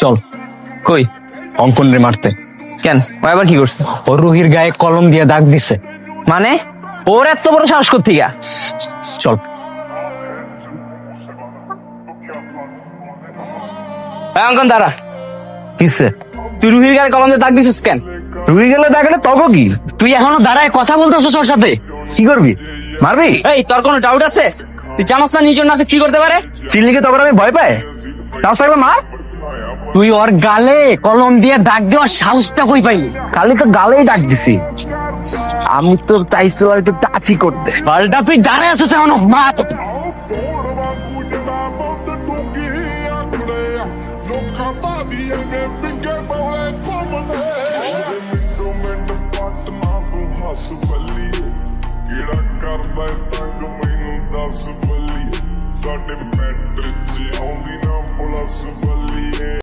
চল কই? অঙ্কন রে মারতে। কেন, ও আবার কি করছে? ও রুহির গায়ে কলম দিয়ে দাগ দিছে। মানে ওর এত বড় সাহস কোত্থেকে? চল। অঙ্কন দাঁড়া, কিসে? তুই রুহির গায়ে কলম দিয়ে দাগ দিছিস কেন? রুহি গেলে দাগলে তবে কি? তুই এখনো দাঁড়ায় কথা বলতেছস ওর সাথে? কি করবি? মারবি? এই তোর কোনো ডাউট আছে? তুই জানোস না নিজের নাকে কি করতে পারে? চিল্লিকে তখন আমি ভয় পাই? সাহস পাইবা মার? তুই ওর গালে কলম দিয়ে দাগ দেওয়ার সাহসটা কই পাইলি? খালি তো গালেই দাগ দিছি। আমি তো চাইছিলাম একটু টাচি করতে। পাল্টা তুই দাঁড়ায় আছিস এখনো, মার। ਕਿਹੜਾ ਕਰਦਾ ਤੰਗ ਮੈਨੂੰ ਦੱਸ ਬੱਲੀਏ ਸਾਡੇ ਮੈਟਰ 'ਚ ਆਉਂਦੀ ਨਾ ਪੁਲਿਸ ਬੱਲੀਏ।